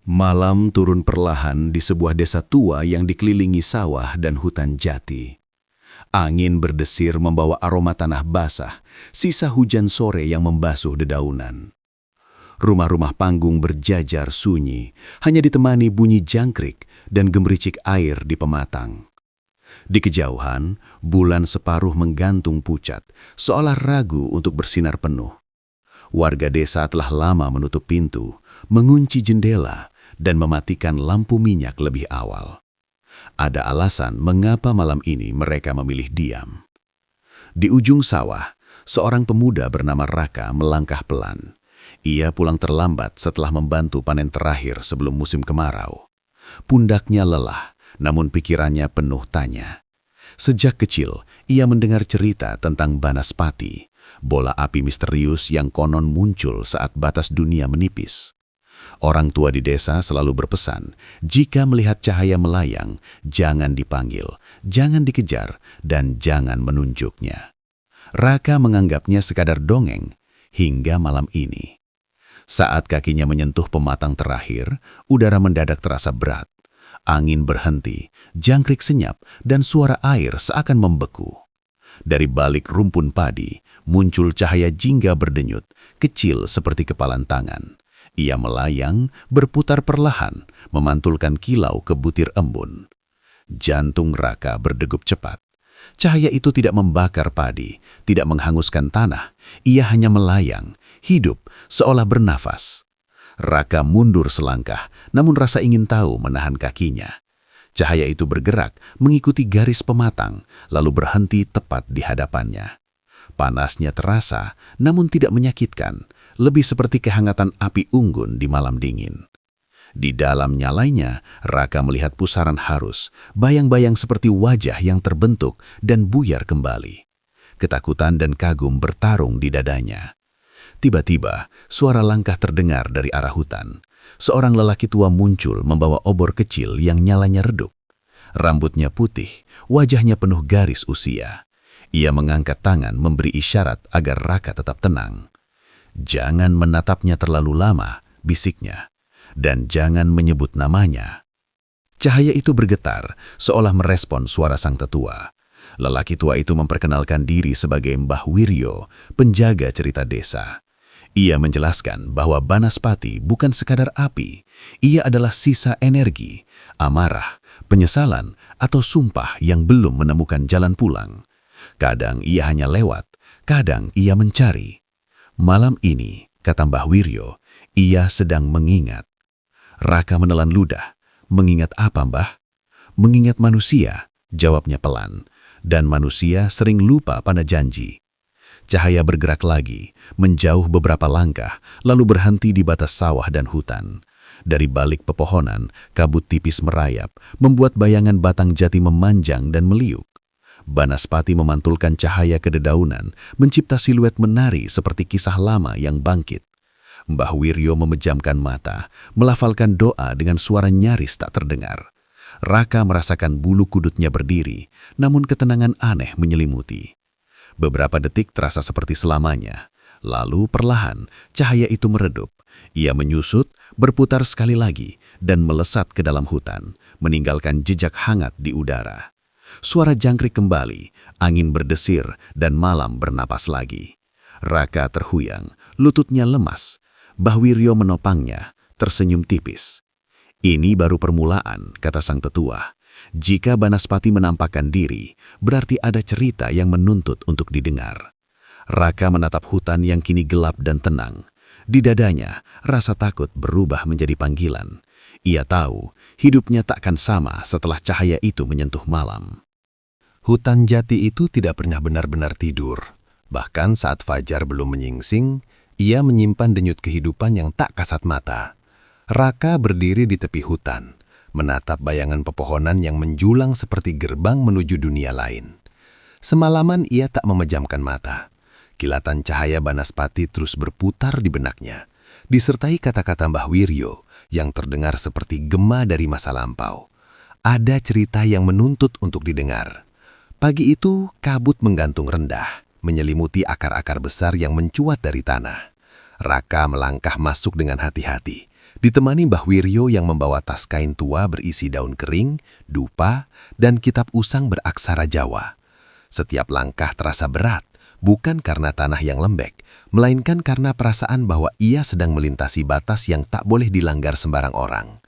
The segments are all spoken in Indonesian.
Malam turun perlahan di sebuah desa tua yang dikelilingi sawah dan hutan jati. Angin berdesir membawa aroma tanah basah, sisa hujan sore yang membasuh dedaunan. Rumah-rumah panggung berjajar sunyi, hanya ditemani bunyi jangkrik dan gemericik air di pematang. Di kejauhan, bulan separuh menggantung pucat, seolah ragu untuk bersinar penuh. Warga desa telah lama menutup pintu, mengunci jendela, dan mematikan lampu minyak lebih awal. Ada alasan mengapa malam ini mereka memilih diam. Di ujung sawah, seorang pemuda bernama Raka melangkah pelan. Ia pulang terlambat setelah membantu panen terakhir sebelum musim kemarau. Pundaknya lelah, namun pikirannya penuh tanya. Sejak kecil, ia mendengar cerita tentang Banaspati, bola api misterius yang konon muncul saat batas dunia menipis. Orang tua di desa selalu berpesan, jika melihat cahaya melayang, jangan dipanggil, jangan dikejar, dan jangan menunjuknya. Raka menganggapnya sekadar dongeng, hingga malam ini. Saat kakinya menyentuh pematang terakhir, udara mendadak terasa berat. Angin berhenti, jangkrik senyap, dan suara air seakan membeku. Dari balik rumpun padi, muncul cahaya jingga berdenyut, kecil seperti kepalan tangan. Ia melayang, berputar perlahan, memantulkan kilau ke butir embun. Jantung Raka berdegup cepat. Cahaya itu tidak membakar padi, tidak menghanguskan tanah. Ia hanya melayang, hidup, seolah bernafas. Raka mundur selangkah, namun rasa ingin tahu menahan kakinya. Cahaya itu bergerak, mengikuti garis pematang, lalu berhenti tepat di hadapannya. Panasnya terasa, namun tidak menyakitkan, lebih seperti kehangatan api unggun di malam dingin. Di dalam nyalainya, Raka melihat pusaran harus, bayang-bayang seperti wajah yang terbentuk dan buyar kembali. Ketakutan dan kagum bertarung di dadanya. Tiba-tiba, suara langkah terdengar dari arah hutan. Seorang lelaki tua muncul membawa obor kecil yang nyalanya redup. Rambutnya putih, wajahnya penuh garis usia. Ia mengangkat tangan memberi isyarat agar Raka tetap tenang. Jangan menatapnya terlalu lama, bisiknya, dan jangan menyebut namanya. Cahaya itu bergetar, seolah merespon suara sang tetua. Lelaki tua itu memperkenalkan diri sebagai Mbah Wiryo, penjaga cerita desa. Ia menjelaskan bahwa Banaspati bukan sekadar api, ia adalah sisa energi, amarah, penyesalan, atau sumpah yang belum menemukan jalan pulang. Kadang ia hanya lewat, kadang ia mencari. Malam ini, kata Mbah Wiryo, ia sedang mengingat. Raka menelan ludah. Mengingat apa, Mbah? Mengingat manusia, jawabnya pelan. Dan manusia sering lupa pada janji. Cahaya bergerak lagi, menjauh beberapa langkah, lalu berhenti di batas sawah dan hutan. Dari balik pepohonan, kabut tipis merayap, membuat bayangan batang jati memanjang dan meliuk. Banaspati memantulkan cahaya ke dedaunan, mencipta siluet menari seperti kisah lama yang bangkit. Mbah Wiryo memejamkan mata, melafalkan doa dengan suara nyaris tak terdengar. Raka merasakan bulu kudutnya berdiri, namun ketenangan aneh menyelimuti. Beberapa detik terasa seperti selamanya. Lalu perlahan, cahaya itu meredup. Ia menyusut, berputar sekali lagi, dan melesat ke dalam hutan, meninggalkan jejak hangat di udara. Suara jangkrik kembali, angin berdesir, dan malam bernapas lagi. Raka terhuyang, lututnya lemas. Mbah Wiryo menopangnya, tersenyum tipis. Ini baru permulaan, kata sang tetua. Jika Banaspati menampakkan diri, berarti ada cerita yang menuntut untuk didengar. Raka menatap hutan yang kini gelap dan tenang. Di dadanya, rasa takut berubah menjadi panggilan. Ia tahu, hidupnya takkan sama setelah cahaya itu menyentuh malam. Hutan jati itu tidak pernah benar-benar tidur. Bahkan saat fajar belum menyingsing, ia menyimpan denyut kehidupan yang tak kasat mata. Raka berdiri di tepi hutan, menatap bayangan pepohonan yang menjulang seperti gerbang menuju dunia lain. Semalaman ia tak memejamkan mata. Kilatan cahaya Banaspati terus berputar di benaknya, disertai kata-kata Mbah Wiryo yang terdengar seperti gema dari masa lampau. Ada cerita yang menuntut untuk didengar. Pagi itu, kabut menggantung rendah, menyelimuti akar-akar besar yang mencuat dari tanah. Raka melangkah masuk dengan hati-hati, ditemani Mbah Wiryo yang membawa tas kain tua berisi daun kering, dupa, dan kitab usang beraksara Jawa. Setiap langkah terasa berat, bukan karena tanah yang lembek, melainkan karena perasaan bahwa ia sedang melintasi batas yang tak boleh dilanggar sembarang orang.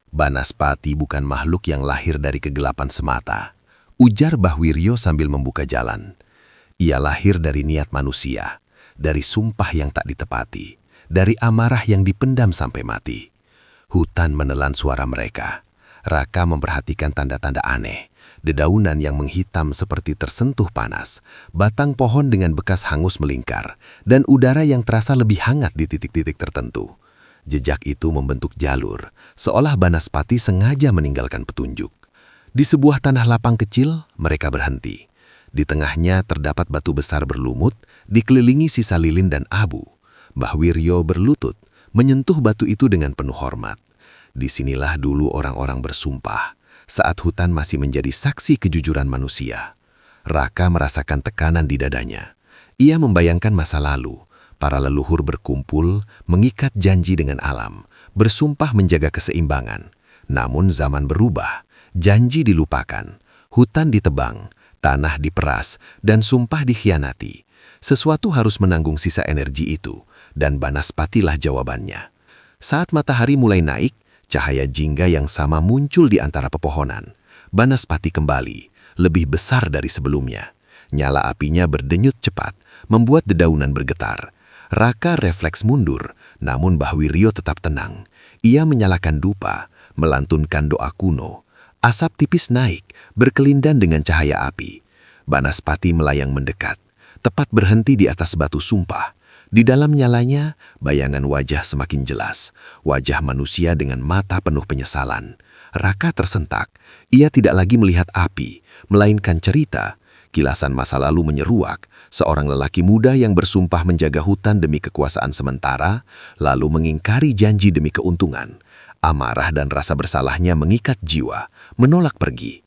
Banaspati bukan makhluk yang lahir dari kegelapan semata, ujar Mbah Wiryo sambil membuka jalan. Ia lahir dari niat manusia, dari sumpah yang tak ditepati, dari amarah yang dipendam sampai mati. Hutan menelan suara mereka. Raka memperhatikan tanda-tanda aneh, dedaunan yang menghitam seperti tersentuh panas, batang pohon dengan bekas hangus melingkar, dan udara yang terasa lebih hangat di titik-titik tertentu. Jejak itu membentuk jalur, seolah Banaspati sengaja meninggalkan petunjuk. Di sebuah tanah lapang kecil, mereka berhenti. Di tengahnya terdapat batu besar berlumut, dikelilingi sisa lilin dan abu. Mbah Wiryo berlutut, menyentuh batu itu dengan penuh hormat. Disinilah dulu orang-orang bersumpah, saat hutan masih menjadi saksi kejujuran manusia. Raka merasakan tekanan di dadanya. Ia membayangkan masa lalu, para leluhur berkumpul, mengikat janji dengan alam, bersumpah menjaga keseimbangan. Namun zaman berubah, janji dilupakan, hutan ditebang, tanah diperas, dan sumpah dikhianati. Sesuatu harus menanggung sisa energi itu, dan Banaspatilah jawabannya. Saat matahari mulai naik, cahaya jingga yang sama muncul di antara pepohonan. Banaspati kembali, lebih besar dari sebelumnya. Nyala apinya berdenyut cepat, membuat dedaunan bergetar. Raka refleks mundur, namun Mbah Wiryo tetap tenang. Ia menyalakan dupa, melantunkan doa kuno. Asap tipis naik, berkelindan dengan cahaya api. Banaspati melayang mendekat, tepat berhenti di atas batu sumpah. Di dalam nyalanya, bayangan wajah semakin jelas. Wajah manusia dengan mata penuh penyesalan. Raka tersentak. Ia tidak lagi melihat api, melainkan cerita. Kilasan masa lalu menyeruak. Seorang lelaki muda yang bersumpah menjaga hutan demi kekuasaan sementara, lalu mengingkari janji demi keuntungan. Amarah dan rasa bersalahnya mengikat jiwa, menolak pergi.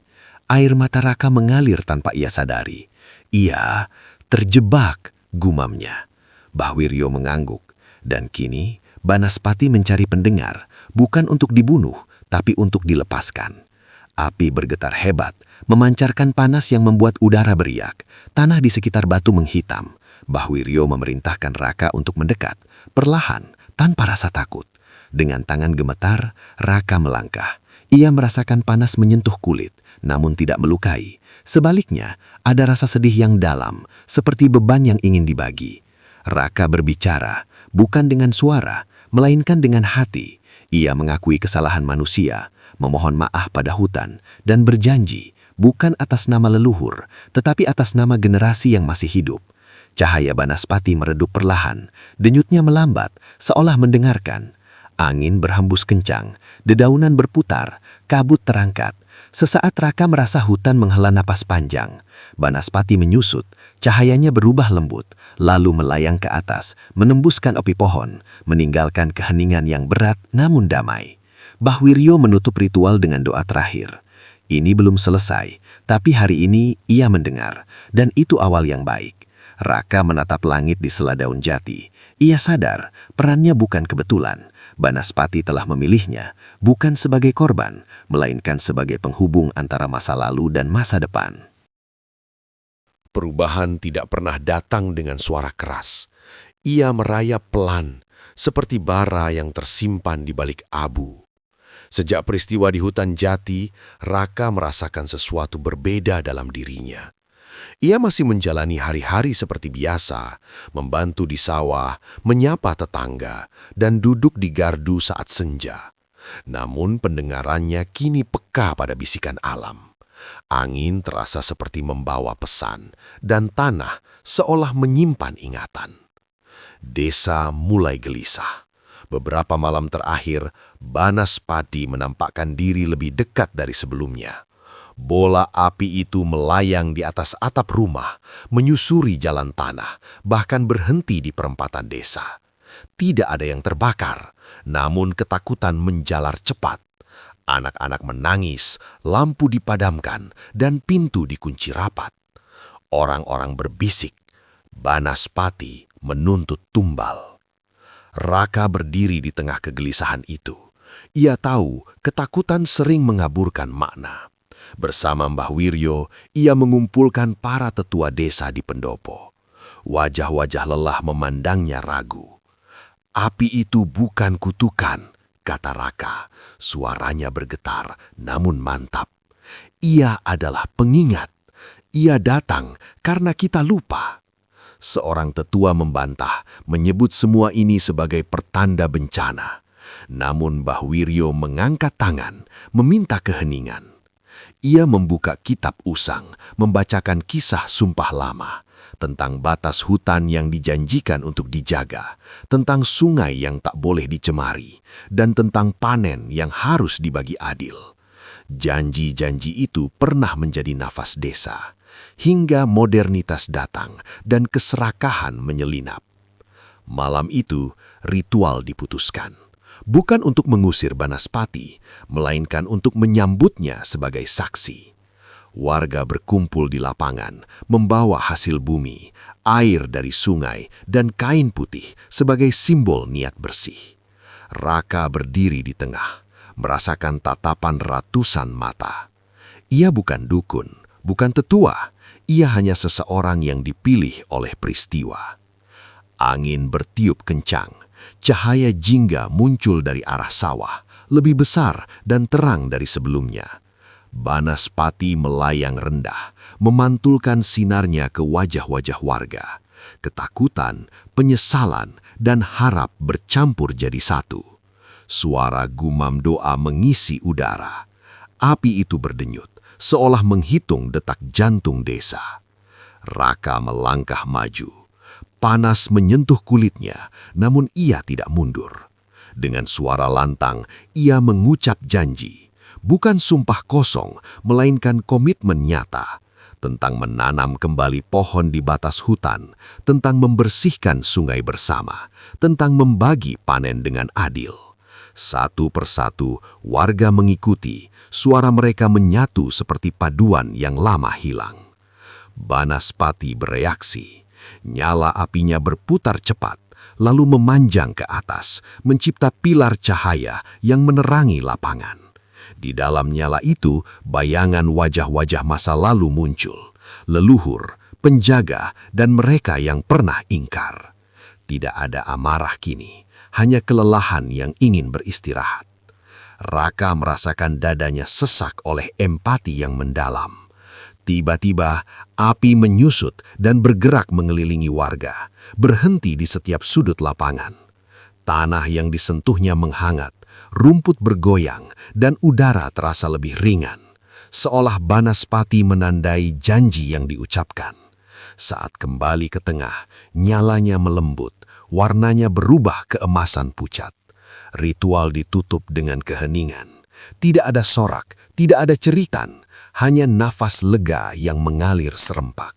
Air mata Raka mengalir tanpa ia sadari. Ia terjebak, gumamnya. Mbah Wiryo mengangguk, dan kini Banaspati mencari pendengar, bukan untuk dibunuh, tapi untuk dilepaskan. Api bergetar hebat, memancarkan panas yang membuat udara beriak. Tanah di sekitar batu menghitam. Mbah Wiryo memerintahkan Raka untuk mendekat, perlahan, tanpa rasa takut. Dengan tangan gemetar, Raka melangkah. Ia merasakan panas menyentuh kulit, namun tidak melukai. Sebaliknya, ada rasa sedih yang dalam, seperti beban yang ingin dibagi. Raka berbicara, bukan dengan suara, melainkan dengan hati. Ia mengakui kesalahan manusia, memohon maaf pada hutan, dan berjanji, bukan atas nama leluhur, tetapi atas nama generasi yang masih hidup. Cahaya Banaspati meredup perlahan, denyutnya melambat, seolah mendengarkan. Angin berhembus kencang, dedaunan berputar, kabut terangkat. Sesaat Raka merasa hutan menghela napas panjang. Banaspati menyusut, cahayanya berubah lembut, lalu melayang ke atas, menembuskan opi pohon, meninggalkan keheningan yang berat namun damai. Mbah Wiryo menutup ritual dengan doa terakhir. Ini belum selesai, tapi hari ini ia mendengar, dan itu awal yang baik. Raka menatap langit di sela daun jati. Ia sadar, perannya bukan kebetulan. Banaspati telah memilihnya, bukan sebagai korban, melainkan sebagai penghubung antara masa lalu dan masa depan. Perubahan tidak pernah datang dengan suara keras. Ia merayap pelan, seperti bara yang tersimpan di balik abu. Sejak peristiwa di hutan jati, Raka merasakan sesuatu berbeda dalam dirinya. Ia masih menjalani hari-hari seperti biasa, membantu di sawah, menyapa tetangga, dan duduk di gardu saat senja. Namun pendengarannya kini peka pada bisikan alam. Angin terasa seperti membawa pesan, dan tanah seolah menyimpan ingatan. Desa mulai gelisah. Beberapa malam terakhir, Banaspati menampakkan diri lebih dekat dari sebelumnya. Bola api itu melayang di atas atap rumah, menyusuri jalan tanah, bahkan berhenti di perempatan desa. Tidak ada yang terbakar, namun ketakutan menjalar cepat. Anak-anak menangis, lampu dipadamkan, dan pintu dikunci rapat. Orang-orang berbisik, Banaspati menuntut tumbal. Raka berdiri di tengah kegelisahan itu. Ia tahu ketakutan sering mengaburkan makna. Bersama Mbah Wiryo, ia mengumpulkan para tetua desa di pendopo. Wajah-wajah lelah memandangnya ragu. "Api itu bukan kutukan," kata Raka. Suaranya bergetar, namun mantap. "Ia adalah pengingat. Ia datang karena kita lupa." Seorang tetua membantah, menyebut semua ini sebagai pertanda bencana. Namun Mbah Wiryo mengangkat tangan, meminta keheningan. Ia membuka kitab usang, membacakan kisah sumpah lama, tentang batas hutan yang dijanjikan untuk dijaga, tentang sungai yang tak boleh dicemari, dan tentang panen yang harus dibagi adil. Janji-janji itu pernah menjadi nafas desa, hingga modernitas datang dan keserakahan menyelinap. Malam itu, ritual diputuskan. Bukan untuk mengusir Banaspati, melainkan untuk menyambutnya sebagai saksi. Warga berkumpul di lapangan, membawa hasil bumi, air dari sungai, dan kain putih sebagai simbol niat bersih. Raka berdiri di tengah, merasakan tatapan ratusan mata. Ia bukan dukun, bukan tetua, ia hanya seseorang yang dipilih oleh peristiwa. Angin bertiup kencang. Cahaya jingga muncul dari arah sawah, lebih besar dan terang dari sebelumnya. Banaspati melayang rendah, memantulkan sinarnya ke wajah-wajah warga. Ketakutan, penyesalan, dan harap bercampur jadi satu. Suara gumam doa mengisi udara. Api itu berdenyut, seolah menghitung detak jantung desa. Raka melangkah maju. Panas menyentuh kulitnya, namun ia tidak mundur. Dengan suara lantang, ia mengucap janji. Bukan sumpah kosong, melainkan komitmen nyata. Tentang menanam kembali pohon di batas hutan, tentang membersihkan sungai bersama, tentang membagi panen dengan adil. Satu persatu, warga mengikuti, suara mereka menyatu seperti paduan yang lama hilang. Banaspati bereaksi. Nyala apinya berputar cepat, lalu memanjang ke atas, mencipta pilar cahaya yang menerangi lapangan. Di dalam nyala itu, bayangan wajah-wajah masa lalu muncul. Leluhur, penjaga, dan mereka yang pernah ingkar. Tidak ada amarah kini, hanya kelelahan yang ingin beristirahat. Raka merasakan dadanya sesak oleh empati yang mendalam. Tiba-tiba, api menyusut dan bergerak mengelilingi warga, berhenti di setiap sudut lapangan. Tanah yang disentuhnya menghangat, rumput bergoyang, dan udara terasa lebih ringan, seolah Banaspati menandai janji yang diucapkan. Saat kembali ke tengah, nyalanya melembut, warnanya berubah keemasan pucat. Ritual ditutup dengan keheningan. Tidak ada sorak, tidak ada ceritan, hanya nafas lega yang mengalir serempak.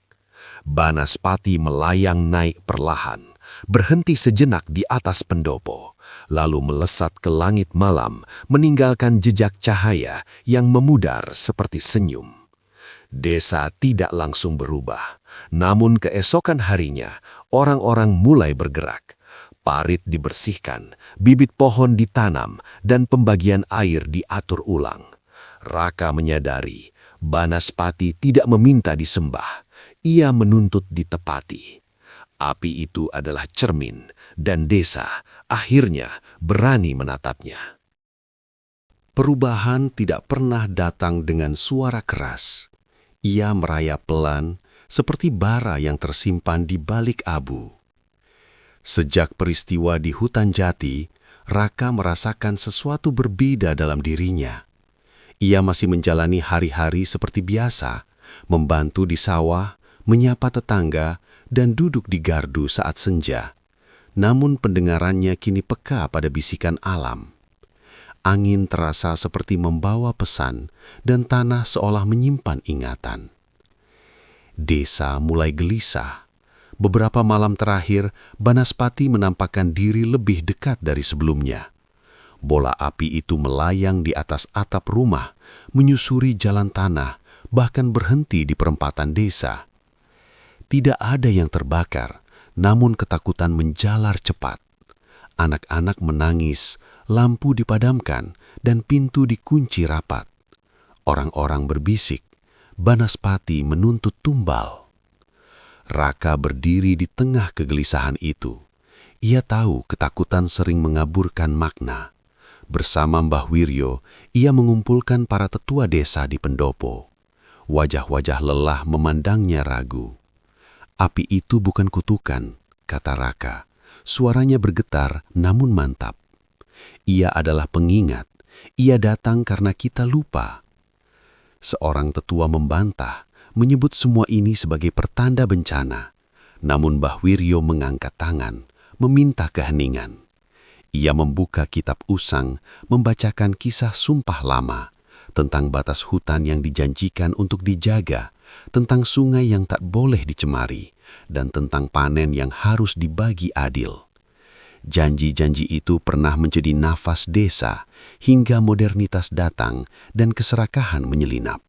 Banaspati melayang naik perlahan, berhenti sejenak di atas pendopo, lalu melesat ke langit malam, meninggalkan jejak cahaya yang memudar seperti senyum. Desa tidak langsung berubah, namun keesokan harinya, orang-orang mulai bergerak. Parit dibersihkan, bibit pohon ditanam, dan pembagian air diatur ulang. Raka menyadari, Banaspati tidak meminta disembah, ia menuntut ditepati. Api itu adalah cermin, dan desa akhirnya berani menatapnya. Perubahan tidak pernah datang dengan suara keras. Ia merayap pelan, seperti bara yang tersimpan di balik abu. Sejak peristiwa di hutan jati, Raka merasakan sesuatu berbeda dalam dirinya. Ia masih menjalani hari-hari seperti biasa, membantu di sawah, menyapa tetangga, dan duduk di gardu saat senja. Namun pendengarannya kini peka pada bisikan alam. Angin terasa seperti membawa pesan, dan tanah seolah menyimpan ingatan. Desa mulai gelisah. Beberapa malam terakhir, Banaspati menampakkan diri lebih dekat dari sebelumnya. Bola api itu melayang di atas atap rumah, menyusuri jalan tanah, bahkan berhenti di perempatan desa. Tidak ada yang terbakar, namun ketakutan menjalar cepat. Anak-anak menangis, lampu dipadamkan, dan pintu dikunci rapat. Orang-orang berbisik, Banaspati menuntut tumbal. Raka berdiri di tengah kegelisahan itu. Ia tahu ketakutan sering mengaburkan makna. Bersama Mbah Wiryo, ia mengumpulkan para tetua desa di pendopo. Wajah-wajah lelah memandangnya ragu. "Api itu bukan kutukan," kata Raka. Suaranya bergetar namun mantap. "Ia adalah pengingat. Ia datang karena kita lupa." Seorang tetua membantah, menyebut semua ini sebagai pertanda bencana. Namun Mbah Wiryo mengangkat tangan, meminta keheningan. Ia membuka kitab usang, membacakan kisah sumpah lama, tentang batas hutan yang dijanjikan untuk dijaga, tentang sungai yang tak boleh dicemari, dan tentang panen yang harus dibagi adil. Janji-janji itu pernah menjadi nafas desa, hingga modernitas datang dan keserakahan menyelinap.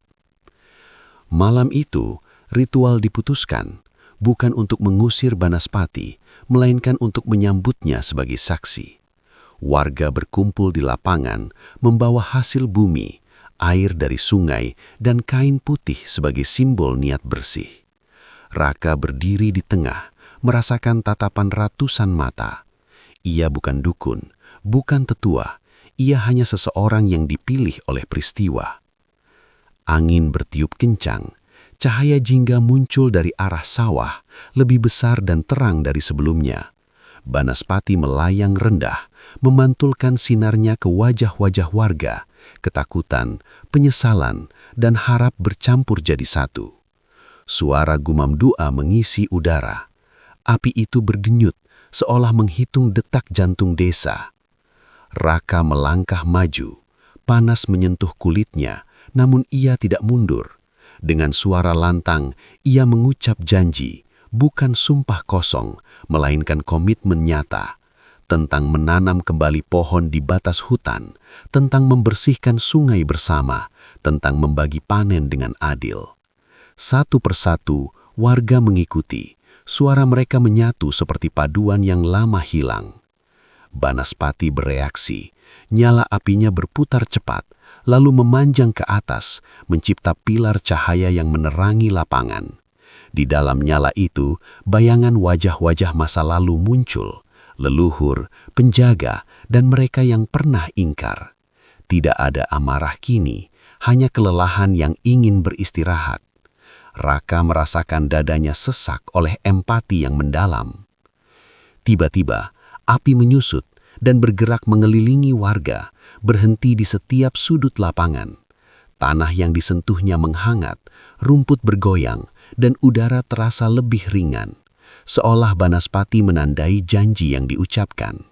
Malam itu, ritual diputuskan, bukan untuk mengusir Banaspati, melainkan untuk menyambutnya sebagai saksi. Warga berkumpul di lapangan, membawa hasil bumi, air dari sungai, dan kain putih sebagai simbol niat bersih. Raka berdiri di tengah, merasakan tatapan ratusan mata. Ia bukan dukun, bukan tetua, ia hanya seseorang yang dipilih oleh peristiwa. Angin bertiup kencang, cahaya jingga muncul dari arah sawah, lebih besar dan terang dari sebelumnya. Banaspati melayang rendah, memantulkan sinarnya ke wajah-wajah warga, ketakutan, penyesalan, dan harap bercampur jadi satu. Suara gumam doa mengisi udara. Api itu berdenyut, seolah menghitung detak jantung desa. Raka melangkah maju, panas menyentuh kulitnya, namun ia tidak mundur. Dengan suara lantang, ia mengucap janji, bukan sumpah kosong, melainkan komitmen nyata, tentang menanam kembali pohon di batas hutan, tentang membersihkan sungai bersama, tentang membagi panen dengan adil. Satu persatu, warga mengikuti. Suara mereka menyatu seperti paduan yang lama hilang. Banaspati bereaksi, nyala apinya berputar cepat, lalu memanjang ke atas, mencipta pilar cahaya yang menerangi lapangan. Di dalam nyala itu, bayangan wajah-wajah masa lalu muncul, leluhur, penjaga, dan mereka yang pernah ingkar. Tidak ada amarah kini, hanya kelelahan yang ingin beristirahat. Raka merasakan dadanya sesak oleh empati yang mendalam. Tiba-tiba, api menyusut dan bergerak mengelilingi warga, berhenti di setiap sudut lapangan. Tanah yang disentuhnya menghangat, rumput bergoyang, dan udara terasa lebih ringan, seolah Banaspati menandai janji yang diucapkan.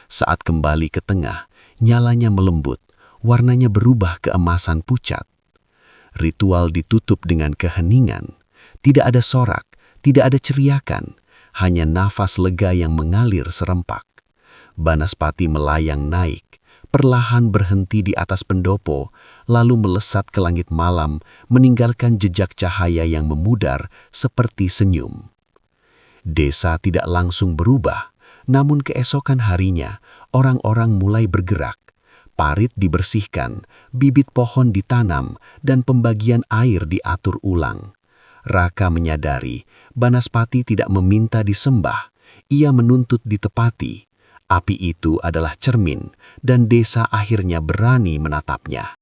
Saat kembali ke tengah, nyalanya melembut, warnanya berubah keemasan pucat. Ritual ditutup dengan keheningan. Tidak ada sorak, tidak ada ceriakan, hanya nafas lega yang mengalir serempak. Banaspati melayang naik, perlahan berhenti di atas pendopo, lalu melesat ke langit malam, meninggalkan jejak cahaya yang memudar seperti senyum. Desa tidak langsung berubah, namun keesokan harinya, orang-orang mulai bergerak. Parit dibersihkan, bibit pohon ditanam, dan pembagian air diatur ulang. Raka menyadari, Banaspati tidak meminta disembah, ia menuntut ditepati. Api itu adalah cermin, dan desa akhirnya berani menatapnya.